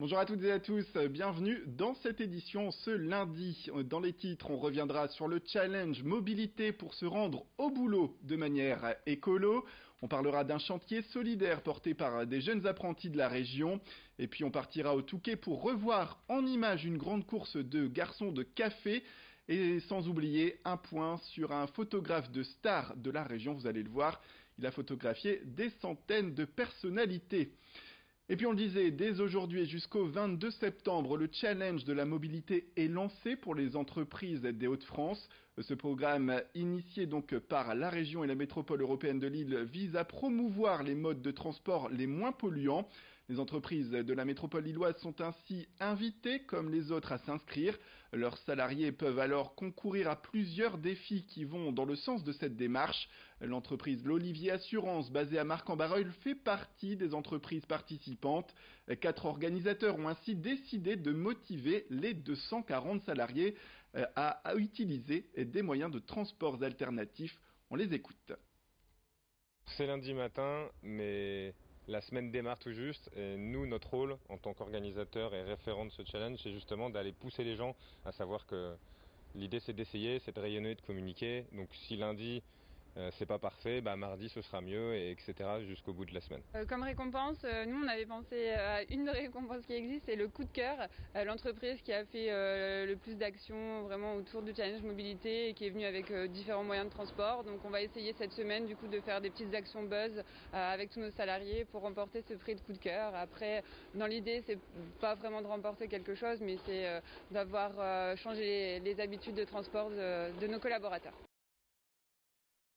Bonjour à toutes et à tous, bienvenue dans cette édition ce lundi. Dans les titres, on reviendra sur le challenge mobilité pour se rendre au boulot de manière écolo. On parlera d'un chantier solidaire porté par des jeunes apprentis de la région. Et puis on partira au Touquet pour revoir en images une grande course de garçons de café. Et sans oublier un point sur un photographe de star de la région, vous allez le voir, il a photographié des centaines de personnalités. Et puis on le disait, dès aujourd'hui et jusqu'au 22 septembre, le challenge de la mobilité est lancé pour les entreprises des Hauts-de-France. Ce programme, initié donc par la région et la métropole européenne de Lille, vise à promouvoir les modes de transport les moins polluants. Les entreprises de la métropole lilloise sont ainsi invitées, comme les autres, à s'inscrire. Leurs salariés peuvent alors concourir à plusieurs défis qui vont dans le sens de cette démarche. L'entreprise L'Olivier Assurance, basée à Marc-en-Barœul, fait partie des entreprises participantes. 4 organisateurs ont ainsi décidé de motiver les 240 salariés à utiliser des moyens de transport alternatifs. On les écoute. C'est lundi matin, mais la semaine démarre tout juste. Et nous, notre rôle en tant qu'organisateur et référent de ce challenge, c'est justement d'aller pousser les gens à savoir que l'idée c'est d'essayer, c'est de rayonner, de communiquer. Donc si lundi c'est pas parfait, mardi ce sera mieux, et etc. jusqu'au bout de la semaine. Comme récompense, nous on avait pensé à une récompense qui existe, c'est le coup de cœur, l'entreprise qui a fait le plus d'actions vraiment autour du challenge mobilité et qui est venue avec différents moyens de transport. Donc on va essayer cette semaine du coup de faire des petites actions buzz avec tous nos salariés pour remporter ce prix de coup de cœur. Après, dans l'idée, c'est pas vraiment de remporter quelque chose, mais c'est d'avoir changé les habitudes de transport de nos collaborateurs.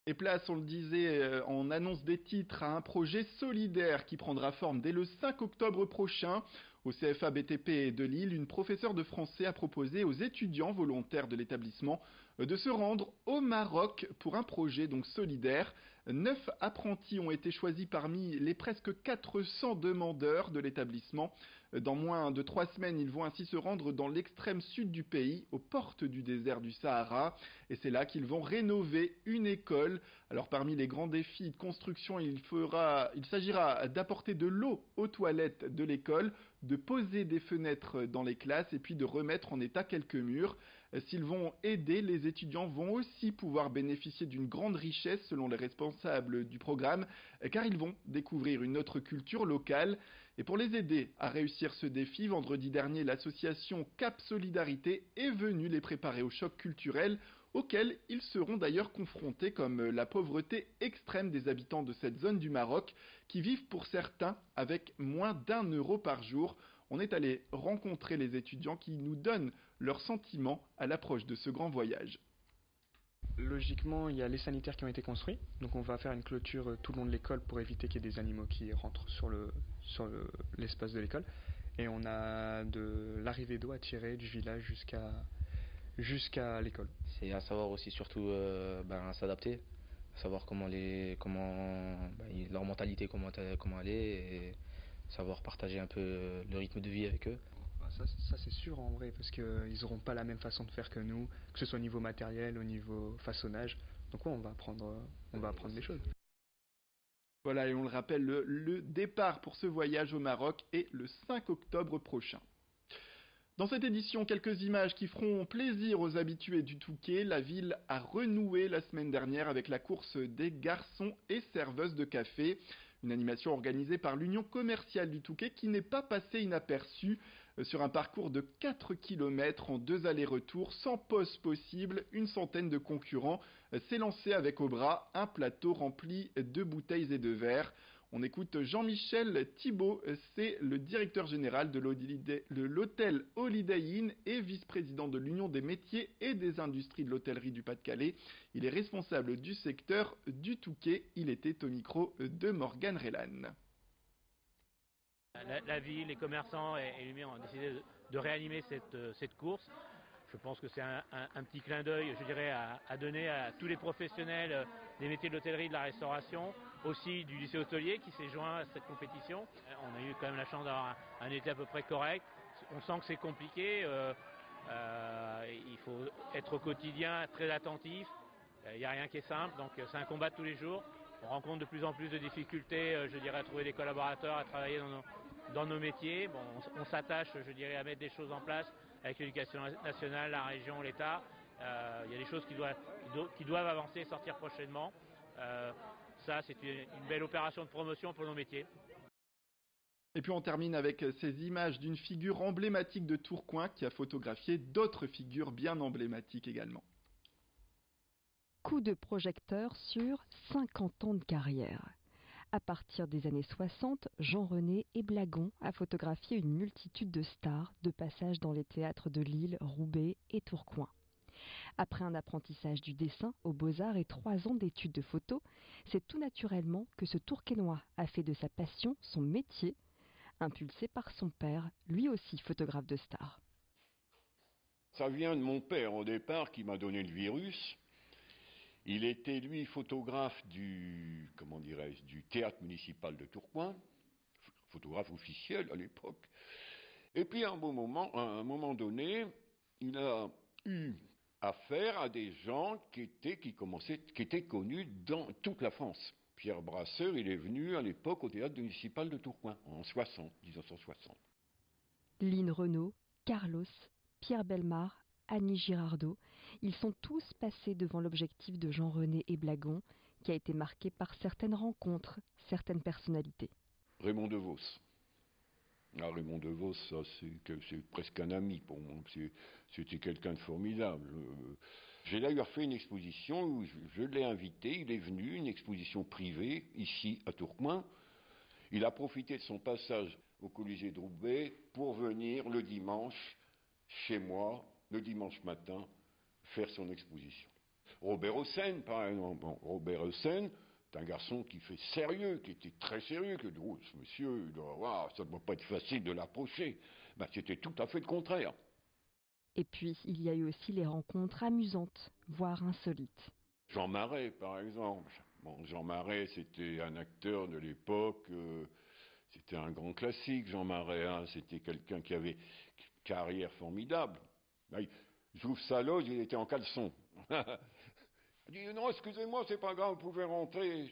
Et place, on le disait en annonce des titres, à un projet solidaire qui prendra forme dès le 5 octobre prochain. Au CFA BTP de Lille, une professeure de français a proposé aux étudiants volontaires de l'établissement de se rendre au Maroc pour un projet donc solidaire. 9 apprentis ont été choisis parmi les presque 400 demandeurs de l'établissement. Dans moins de 3 semaines, ils vont ainsi se rendre dans l'extrême sud du pays, aux portes du désert du Sahara. Et c'est là qu'ils vont rénover une école. Alors parmi les grands défis de construction, il s'agira d'apporter de l'eau aux toilettes de l'école, de poser des fenêtres dans les classes et puis de remettre en état quelques murs. S'ils vont aider, les étudiants vont aussi pouvoir bénéficier d'une grande richesse selon les responsables du programme, car ils vont découvrir une autre culture locale. Et pour les aider à réussir ce défi, vendredi dernier, l'association Cap Solidarité est venue les préparer au choc culturel auxquels ils seront d'ailleurs confrontés, comme la pauvreté extrême des habitants de cette zone du Maroc, qui vivent pour certains avec moins d'1 euro par jour. On est allé rencontrer les étudiants qui nous donnent leurs sentiments à l'approche de ce grand voyage. Logiquement, il y a les sanitaires qui ont été construits, donc on va faire une clôture tout le long de l'école pour éviter qu'il y ait des animaux qui rentrent sur l'espace de l'école. Et on a de l'arrivée d'eau à tirer du village jusqu'à l'école. C'est à savoir aussi surtout s'adapter, savoir leur mentalité, comment elle est, et savoir partager un peu le rythme de vie avec eux. Ça c'est sûr en vrai, parce qu'ils n'auront pas la même façon de faire que nous, que ce soit au niveau matériel, au niveau façonnage. Donc ouais, on va apprendre des choses. Voilà, et on le rappelle, le départ pour ce voyage au Maroc est le 5 octobre prochain. Dans cette édition, quelques images qui feront plaisir aux habitués du Touquet. La ville a renoué la semaine dernière avec la course des garçons et serveuses de café. Une animation organisée par l'Union commerciale du Touquet qui n'est pas passée inaperçue. Sur un parcours de 4 km en 2 allers-retours, sans pause possible, une centaine de concurrents s'est lancé avec au bras un plateau rempli de bouteilles et de verres. On écoute Jean-Michel Thibault, c'est le directeur général de l'hôtel Holiday Inn et vice-président de l'Union des métiers et des industries de l'hôtellerie du Pas-de-Calais. Il est responsable du secteur du Touquet. Il était au micro de Morgane Relan. La ville, les commerçants et les maires ont décidé de réanimer cette course. Je pense que c'est un petit clin d'œil, je dirais, à donner à tous les professionnels des métiers de l'hôtellerie et de la restauration, aussi du lycée hôtelier qui s'est joint à cette compétition. On a eu quand même la chance d'avoir un été à peu près correct. On sent que c'est compliqué. Il faut être au quotidien très attentif. Il n'y a rien qui est simple, donc c'est un combat de tous les jours. On rencontre de plus en plus de difficultés, je dirais, à trouver des collaborateurs, à travailler dans nos métiers. Bon, on s'attache, je dirais, à mettre des choses en place avec l'éducation nationale, la région, l'État. Il y a des choses qui doivent avancer, sortir prochainement. Ça, c'est une belle opération de promotion pour nos métiers. Et puis on termine avec ces images d'une figure emblématique de Tourcoing qui a photographié d'autres figures bien emblématiques également. Coup de projecteur sur 50 ans de carrière. À partir des années 60, Jean-René Éblagon a photographié une multitude de stars de passage dans les théâtres de Lille, Roubaix et Tourcoing. Après un apprentissage du dessin aux Beaux-Arts et 3 ans d'études de photo, c'est tout naturellement que ce Tourquenois a fait de sa passion son métier, impulsé par son père, lui aussi photographe de stars. Ça vient de mon père au départ qui m'a donné le virus. Il était lui photographe du théâtre municipal de Tourcoing, photographe officiel à l'époque. Et puis à un moment donné, il a eu affaire à des gens qui étaient connus dans toute la France. Pierre Brasseur, il est venu à l'époque au théâtre municipal de Tourcoing, en 1960. Line Renaud, Carlos, Pierre Bellemare, Annie Girardot, ils sont tous passés devant l'objectif de Jean-René Éblagon, qui a été marqué par certaines rencontres, certaines personnalités. Raymond DeVos. Raymond DeVos, ça, c'est presque un ami pour moi. C'était quelqu'un de formidable. J'ai d'ailleurs fait une exposition où je l'ai invité, il est venu, une exposition privée, ici à Tourcoing. Il a profité de son passage au Colisée de Roubaix pour venir le dimanche, chez moi, le dimanche matin, faire son exposition. Robert Hossein, par exemple. Bon, Robert Hossein, c'est un garçon qui fait sérieux, qui était très sérieux, que ce monsieur, ça ne doit pas être facile de l'approcher. Ben, c'était tout à fait le contraire. Et puis, il y a eu aussi les rencontres amusantes, voire insolites. Jean Marais, par exemple. Bon, Jean Marais, c'était un acteur de l'époque, c'était un grand classique, Jean Marais. Hein, c'était quelqu'un qui avait une carrière formidable. J'ouvre sa loge, il était en caleçon. Il dit, non, excusez-moi, c'est pas grave, vous pouvez rentrer.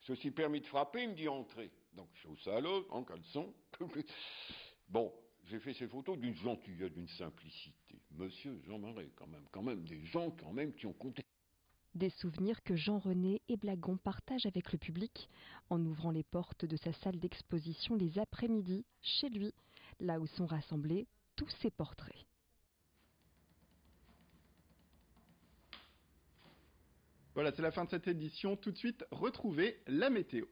Je me suis permis de frapper, il me dit, entrez. Donc, j'ouvre sa loge, en caleçon. Bon, j'ai fait ces photos d'une gentillesse, d'une simplicité. Monsieur Jean Marais, quand même, des gens qui ont compté. Des souvenirs que Jean-René Éblagon partage avec le public en ouvrant les portes de sa salle d'exposition les après-midi, chez lui, là où sont rassemblés tous ses portraits. Voilà, c'est la fin de cette édition. Tout de suite, retrouvez la météo.